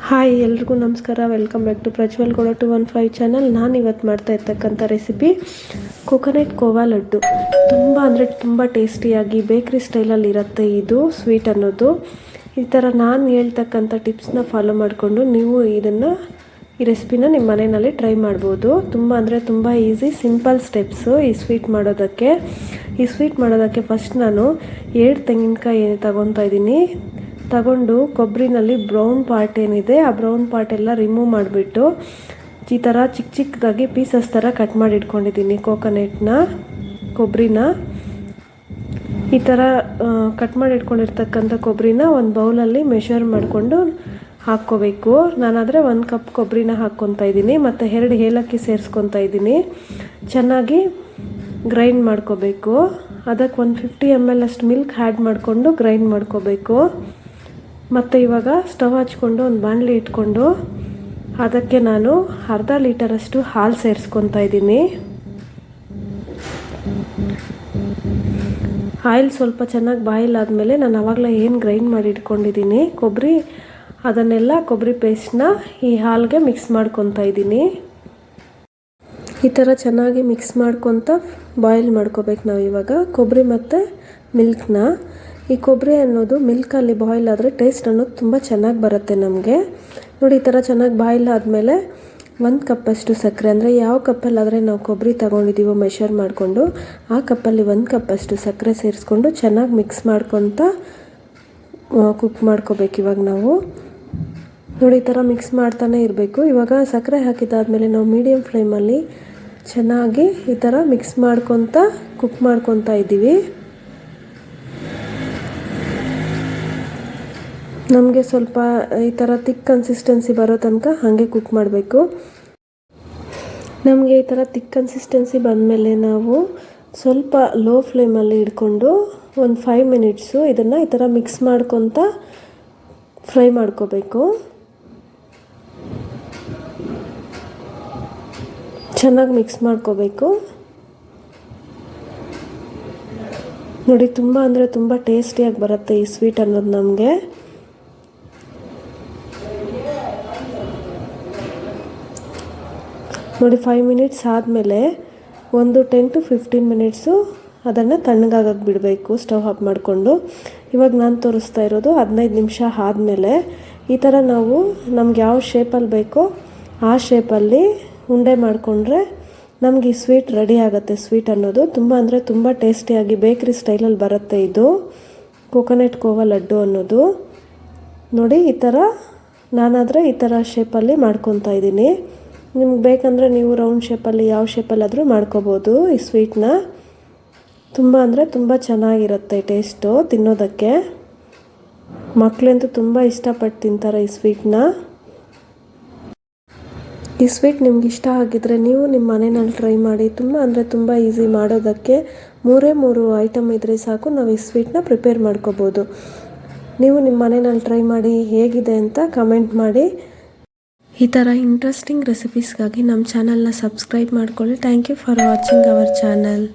Hi ಎಲ್ರಿಗೂ ನಮಸ್ಕಾರ. Welcome back to Prajwal Gowda 215 channel. ನಾನು ಇವತ್ತು ಮಾಡ್ತಾ ಇರ್ತಕ್ಕಂಥ ರೆಸಿಪಿ ಕೋಕೋನಟ್ ಕೋವಾ ಲಡ್ಡು. ತುಂಬ ಅಂದರೆ ತುಂಬ ಟೇಸ್ಟಿಯಾಗಿ ಬೇಕ್ರಿ ಸ್ಟೈಲಲ್ಲಿ ಇರುತ್ತೆ ಇದು ಸ್ವೀಟ್ ಅನ್ನೋದು. ಈ ಥರ ನಾನು ಹೇಳ್ತಕ್ಕಂಥ ಟಿಪ್ಸ್ನ ಫಾಲೋ ಮಾಡಿಕೊಂಡು ನೀವು ಈ ರೆಸಿಪಿನ ನಿಮ್ಮ ಮನೆಯಲ್ಲಿ ಟ್ರೈ ಮಾಡ್ಬೋದು. ತುಂಬ ಅಂದರೆ ತುಂಬ ಈಸಿ, ಸಿಂಪಲ್ ಸ್ಟೆಪ್ಸು ಈ ಸ್ವೀಟ್ ಮಾಡೋದಕ್ಕೆ ಫಸ್ಟ್ ನಾನು 7 ತೆಂಗಿನಕಾಯಿ ತಗೊತಾ ಇದ್ದೀನಿ. ತಗೊಂಡು ಕೊಬ್ಬರಿನಲ್ಲಿ ಬ್ರೌನ್ ಪಾರ್ಟ್ ಏನಿದೆ ಆ ಬ್ರೌನ್ ಪಾರ್ಟ್ ಎಲ್ಲ ರಿಮೂವ್ ಮಾಡಿಬಿಟ್ಟು ಈ ಥರ ಚಿಕ್ಕ ಚಿಕ್ಕದಾಗಿ ಪೀಸಸ್ ಥರ ಕಟ್ ಮಾಡಿ ಇಟ್ಕೊಂಡಿದ್ದೀನಿ. ಕೊಬ್ಬರಿನ ಈ ಥರ ಕಟ್ ಮಾಡಿ ಇಟ್ಕೊಂಡಿರ್ತಕ್ಕಂಥ ಕೊಬ್ಬರಿನ ಒಂದು ಬೌಲಲ್ಲಿ ಮೆಷರ್ ಮಾಡಿಕೊಂಡು ಹಾಕ್ಕೋಬೇಕು. ನಾನಾದರೆ 1 ಕಪ್ ಕೊಬ್ಬರಿನ ಹಾಕ್ಕೊತಾ ಇದ್ದೀನಿ ಮತ್ತು 2 ಏಲಕ್ಕಿ ಸೇರಿಸ್ಕೊತಾ ಇದ್ದೀನಿ. ಚೆನ್ನಾಗಿ ಗ್ರೈಂಡ್ ಮಾಡ್ಕೋಬೇಕು. ಅದಕ್ಕೆ 150 ml ಅಷ್ಟು ಮಿಲ್ಕ್ ಆ್ಯಡ್ ಮಾಡಿಕೊಂಡು ಗ್ರೈಂಡ್ ಮಾಡ್ಕೋಬೇಕು. ಮತ್ತು ಇವಾಗ ಸ್ಟವ್ ಹಚ್ಕೊಂಡು ಒಂದು ಬಾಣಲಿ ಇಟ್ಕೊಂಡು ಅದಕ್ಕೆ ನಾನು ಅರ್ಧ ಲೀಟರಷ್ಟು ಹಾಲು ಸೇರಿಸ್ಕೊತಾ ಇದ್ದೀನಿ. ಆಯಿಲ್ ಸ್ವಲ್ಪ ಚೆನ್ನಾಗಿ ಬಾಯ್ಲ್ ಆದಮೇಲೆ ನಾನು ಆವಾಗಲೇ ಏನು ಗ್ರೈಂಡ್ ಮಾಡಿ ಇಟ್ಕೊಂಡಿದ್ದೀನಿ ಕೊಬ್ಬರಿ ಪೇಸ್ಟ್ನ ಈ ಹಾಲಿಗೆ ಮಿಕ್ಸ್ ಮಾಡ್ಕೊತಾ ಇದ್ದೀನಿ. ಈ ಥರ ಚೆನ್ನಾಗಿ ಮಿಕ್ಸ್ ಮಾಡ್ಕೊತ ಬಾಯ್ಲ್ ಮಾಡ್ಕೋಬೇಕು ನಾವು ಇವಾಗ ಕೊಬ್ಬರಿ ಮತ್ತು ಮಿಲ್ಕ್ನ. ಈ ಕೊಬ್ಬರಿ ಅನ್ನೋದು ಮಿಲ್ಕಲ್ಲಿ ಬಾಯ್ಲ್ ಆದರೆ ಟೇಸ್ಟ್ ಅನ್ನೋದು ತುಂಬ ಚೆನ್ನಾಗಿ ಬರುತ್ತೆ ನಮಗೆ. ನೋಡಿ, ಈ ಥರ ಚೆನ್ನಾಗಿ ಬಾಯ್ಲ್ ಆದಮೇಲೆ 1 ಕಪ್ಪಷ್ಟು ಸಕ್ಕರೆ, ಅಂದರೆ ಯಾವ ಕಪ್ಪಲ್ಲಾದರೆ ನಾವು ಕೊಬ್ಬರಿ ತೊಗೊಂಡಿದ್ದೀವೋ ಮೆಷರ್ ಮಾಡಿಕೊಂಡು ಆ ಕಪ್ಪಲ್ಲಿ 1 ಕಪ್ಪಷ್ಟು ಸಕ್ಕರೆ ಸೇರಿಸ್ಕೊಂಡು ಚೆನ್ನಾಗಿ ಮಿಕ್ಸ್ ಮಾಡ್ಕೊತ ಕುಕ್ ಮಾಡ್ಕೋಬೇಕು. ಇವಾಗ ನಾವು ನೋಡಿ ಈ ಥರ ಮಿಕ್ಸ್ ಮಾಡ್ತಾನೆ ಇರಬೇಕು. ಇವಾಗ ಸಕ್ಕರೆ ಹಾಕಿದ್ದಾದಮೇಲೆ ನಾವು ಮೀಡಿಯಮ್ ಫ್ಲೇಮಲ್ಲಿ ಚೆನ್ನಾಗಿ ಈ ಥರ ಮಿಕ್ಸ್ ಮಾಡ್ಕೊತ ಕುಕ್ ಮಾಡ್ಕೊತಾ ಇದ್ದೀವಿ. ನಮಗೆ ಸ್ವಲ್ಪ ಈ ಥರ ತಿಕ್ ಕನ್ಸಿಸ್ಟೆನ್ಸಿ ಬರೋ ತನಕ ಹಾಗೆ ಕುಕ್ ಮಾಡಬೇಕು. ನಮಗೆ ಈ ಥರ ತಿಕ್ ಕನ್ಸಿಸ್ಟೆನ್ಸಿ ಬಂದಮೇಲೆ ನಾವು ಸ್ವಲ್ಪ ಲೋ ಫ್ಲೇಮಲ್ಲಿ ಇಟ್ಕೊಂಡು ಒಂದು 5 ಮಿನಿಟ್ಸು ಇದನ್ನು ಈ ಥರ ಮಿಕ್ಸ್ ಮಾಡ್ಕೊತ ಫ್ರೈ ಮಾಡ್ಕೋಬೇಕು. ಚೆನ್ನಾಗಿ ಮಿಕ್ಸ್ ಮಾಡ್ಕೋಬೇಕು. ನೋಡಿ, ತುಂಬ ಅಂದರೆ ತುಂಬ ಟೇಸ್ಟಿಯಾಗಿ ಬರುತ್ತೆ ಈ ಸ್ವೀಟ್ ಅನ್ನೋದು ನಮಗೆ. ನೋಡಿ, 5 ಮಿನಿಟ್ಸ್ ಆದಮೇಲೆ ಒಂದು 10 to 15 ಮಿನಿಟ್ಸು ಅದನ್ನು ತಣ್ಣಗಾಗಕ್ಕೆ ಬಿಡಬೇಕು ಸ್ಟವ್ ಆಫ್ ಮಾಡಿಕೊಂಡು. ಇವಾಗ ನಾನು ತೋರಿಸ್ತಾ ಇರೋದು 15 ನಿಮಿಷ ಆದಮೇಲೆ ಈ ಥರ ನಾವು ನಮ್ಗೆ ಯಾವ ಶೇಪಲ್ಲಿ ಬೇಕೋ ಆ ಶೇಪಲ್ಲಿ ಉಂಡೆ ಮಾಡಿಕೊಂಡ್ರೆ ನಮಗೆ ಈ ಸ್ವೀಟ್ ರೆಡಿ ಆಗುತ್ತೆ. ಸ್ವೀಟ್ ಅನ್ನೋದು ತುಂಬ ಅಂದರೆ ತುಂಬ ಟೇಸ್ಟಿಯಾಗಿ ಬೇಕ್ರಿ ಸ್ಟೈಲಲ್ಲಿ ಬರುತ್ತೆ ಇದು ಕೋಕೋನಟ್ ಕೋವಾ ಲಡ್ಡು ಅನ್ನೋದು. ನೋಡಿ, ಈ ಥರ ನಾನಾದರೆ ಈ ಥರ ಶೇಪಲ್ಲಿ ಮಾಡ್ಕೊತಾ ಇದ್ದೀನಿ. ನಿಮ್ಗೆ ಬೇಕಂದರೆ ನೀವು ರೌಂಡ್ ಶೇಪಲ್ಲಿ ಯಾವ ಶೇಪಲ್ಲಾದರೂ ಮಾಡ್ಕೋಬೋದು ಈ ಸ್ವೀಟ್ನ. ತುಂಬ ಅಂದರೆ ತುಂಬ ಚೆನ್ನಾಗಿರುತ್ತೆ ಟೇಸ್ಟು ತಿನ್ನೋದಕ್ಕೆ. ಮಕ್ಕಳಂತೂ ತುಂಬ ಇಷ್ಟಪಟ್ಟು ತಿಂತಾರೆ ಈ ಸ್ವೀಟ್ನ. ಈ ಸ್ವೀಟ್ ನಿಮ್ಗೆ ಇಷ್ಟ ಆಗಿದ್ರೆ ನೀವು ನಿಮ್ಮ ಮನೆಯಲ್ಲಿ ಟ್ರೈ ಮಾಡಿ. ತುಂಬ ಅಂದರೆ ತುಂಬ ಈಸಿ ಮಾಡೋದಕ್ಕೆ. 3 ಐಟಮ್ ಇದ್ದರೆ ಸಾಕು, ನಾವು ಈ ಸ್ವೀಟ್ನ ಪ್ರಿಪೇರ್ ಮಾಡ್ಕೋಬೋದು. ನೀವು ನಿಮ್ಮ ಮನೆಯಲ್ಲಿ ಟ್ರೈ ಮಾಡಿ ಹೇಗಿದೆ ಅಂತ ಕಮೆಂಟ್ ಮಾಡಿ. ಈ ಥರ ಇಂಟ್ರೆಸ್ಟಿಂಗ್ ರೆಸಿಪೀಸ್ಗಾಗಿ ನಮ್ಮ ಚಾನಲ್ನ ಸಬ್ಸ್ಕ್ರೈಬ್ ಮಾಡ್ಕೊಳ್ಳಿ. Thank you for watching our channel.